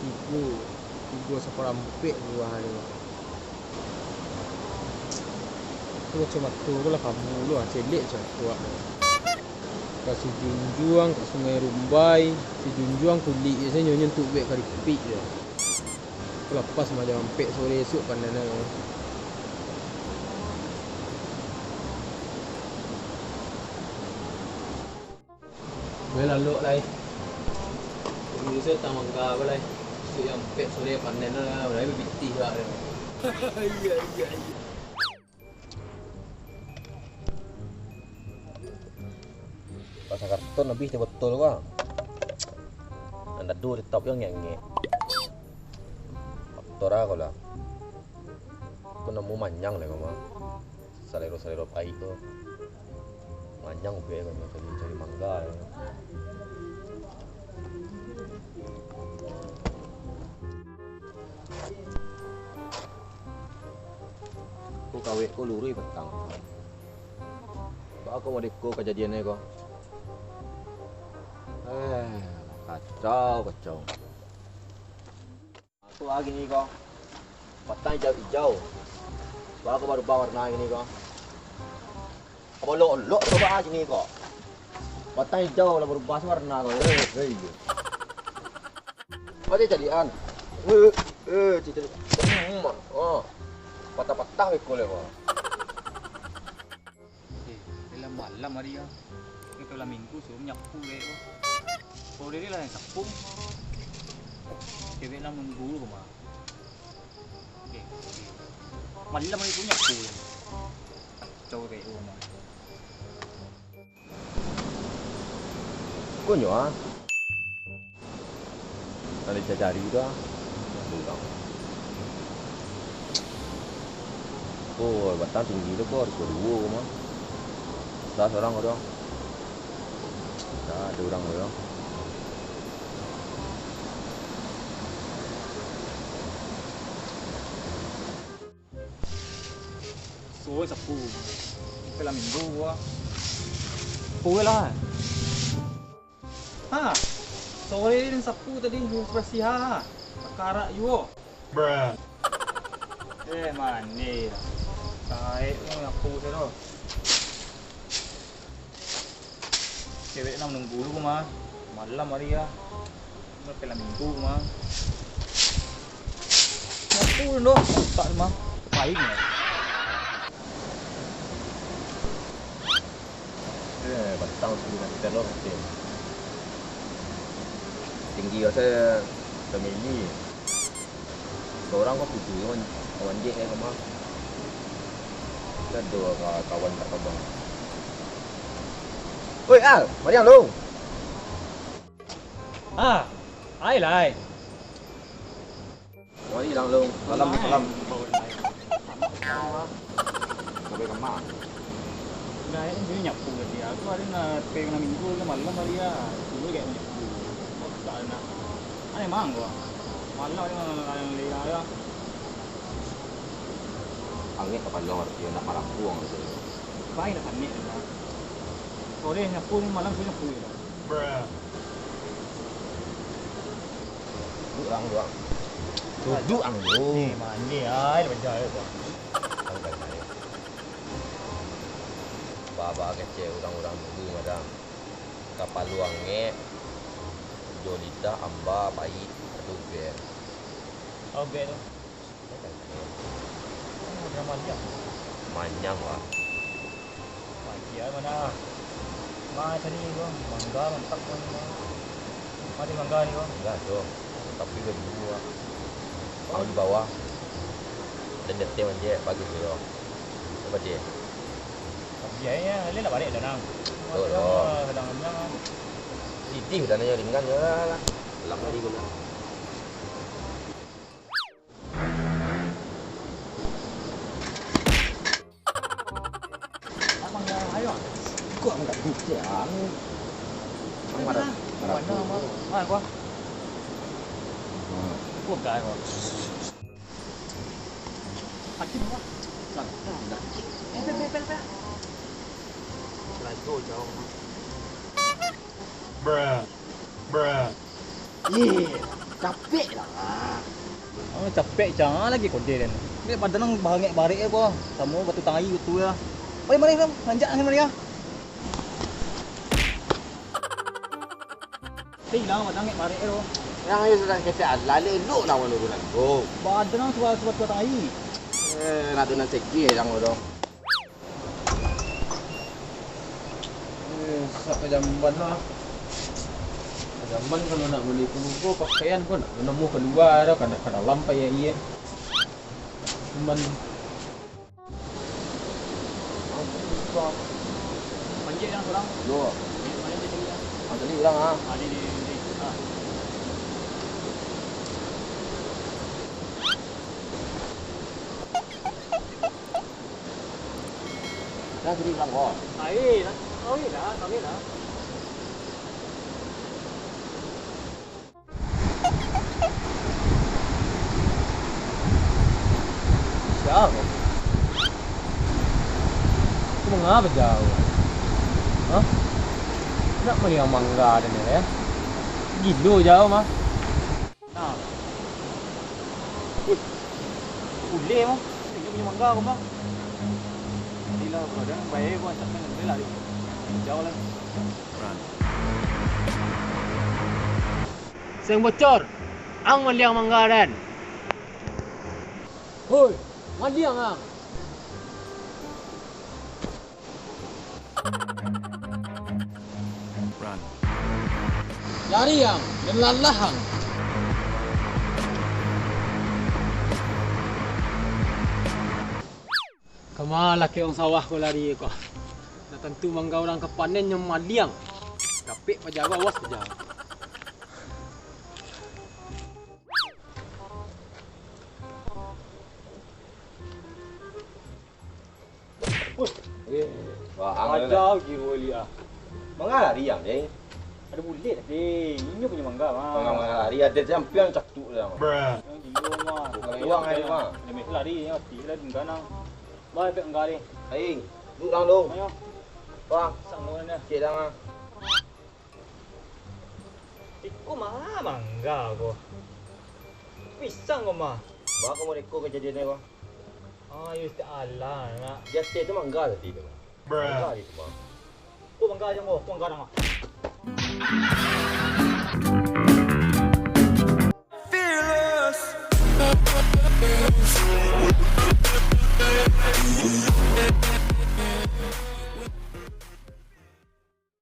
tiga seperampek buah dia. Tu macam tu lah kamu lu celik macam tu. Kat si Junjuang, kat Sungai Rumbai, si Junjuang kulit je saya nyentuh beg kari pik je. Aku lepas macam ampek sore esok pandai nak. Boleh lalu lah. Ini saya tak mangga apa lah. Esok yang ampek sore pandai nak. Boleh berpitih lah. Iya. Pasang karton habis dia betul kah? Anda dua tetap yang ngenge. Faktor aku lah. Aku nemu manyang lah kamu. Salero pahit tu. Manyang gue kamu cari mangga. Aku kawin aku lurui petang. Aku mau deko kejadiannya kok. Kacau. Aku lagi ni kok. Patang hijau. Sebab aku baru bawa warna ini kok. Apa lok coba sini kok. Patang hijau lah berubah warna kok. Apa jadian? Cita. Oh. Patah-patah ikut le kok. Dalam malam hari ya. Itu lah minggu suruh nyapu le kok. Sore ni lah yang sapu. Kewek nak nunggu dulu mah. Okay. Malam hari tu nyapu. Kacau kewek tu mah. Kau nyoa. Tadi cari tu ah. Bukan. Oh, batang tinggi tu kau harus berdua mah. Dah seorang kau dong. Dah ada orang kau dong. Sore sapu. Itu lah minggu gua. Pukul lah. Ha. Sore ni sapu tadi bersih ha. Perkara you. Bruh. Mandi. Tarik ni nyapu saya tu. Cewek nak menunggu dulu mah. Malam hari ya. Berapa minggu mah. Nyapu dulu. Tak mah. Pahit ni. Batang sembilan kita loh. Tinggi saya semili. Orang kok tujuh kawan je kamu. Ada dua kawan tak kawan. Oi Al, mari yang lu. Ai lai. Mari lang lu. Malam. Sampai kemana? Nah, ini jadi nyapu dia. Aku ada nak pengen minggu ke malam hari ya. Dulu kayak nyapu. Tak ada. Aneh mang gua. Malam ada lihat ya. Angin kapal luar dia nak marah buang tu. Baik nak panik dah. Sore nyapu ni malam tu nyapu dia. Bruh. Duduk ang lu. Ni mandi ai dah berjaya tu. Baba kecil orang-orang dulu macam kapal luang nge Jolita amba pahit tu ber. Oh ber tu. Drama dia. Manyang lah. Pagi mana? Macam ni tu. Mangga mantap pun. Mari mangga ni tu. Enggak tu. Tapi berdua. Kau di bawah. Dan detik dia pagi tu. Apa dia? Biaya ni lah balik dah nang. Kadang-kadang Titih dah nanya ringan je lah. Lang lagi guna. abang dah ayo. Kau enggak bincang. Marah. Marah gua. Gua gak gua. Hakim gua. Sangat. Pel. Lagu jauh. Bruh. Yeah. Capek lah. Capek jangan lagi kode dan. Dia badan nang bahangek barik apa. Sama batu tangi gitu ya. Mari ram, lanjak ni mari ya. Hilang batangek barik tu. Yang ayo sudah kecil lale elok lah mana bulan tu. Badan nang sebab tangi. Nak tu nak cekik yang tu. Sampai jamban lah. Jamban kalau nak beli peluru pakaian pun nak nemu keluar dah kan ke dalam payah iya. Jamban Panjang yang kurang. Dua. Mana dia sini? Macam ni ulang ah. Ada di. Dah jadi ulang kau. Ai, tahu dah. siapa? Kau mengapa jauh? Hah? Nak melihat mangga dan ni ya? Gila jauh mah. Nah. Boleh mah. Dia punya mangga kau bang. Inilah badan baik kau tak main boleh lah. Jauh lah. Seng bocor. Ang meliang mangga dan. Hoi, maliang ang. Lari yang dan lalahang. Kemana ke orang sawah kau lari kau? Nak tentu mangga orang kepanen yang maliang. Kapek pajaga awas pajaga. Wah, Ada giro liah. Mangga lari yang deh. Ada bulat deh. Ini punya mangga mah. Mangga lari ada champion caktuk dah. Yang giro mah. Uang ada mah. Dia mesti lari ya, mesti lah dengan nang. Baik pek enggak deh. Aing, duduk lang dong. Ayo, Wah, sanggup ni. cik dah mah. Ikut mah mangga ko. Pisang ko mah. Bawa kamu reko kejadian ni kau. Ah, you mesti alah nak. Dia stay tu mangga tadi tu. Mangga di tu mah. Ko mangga je mo, ko mangga nang.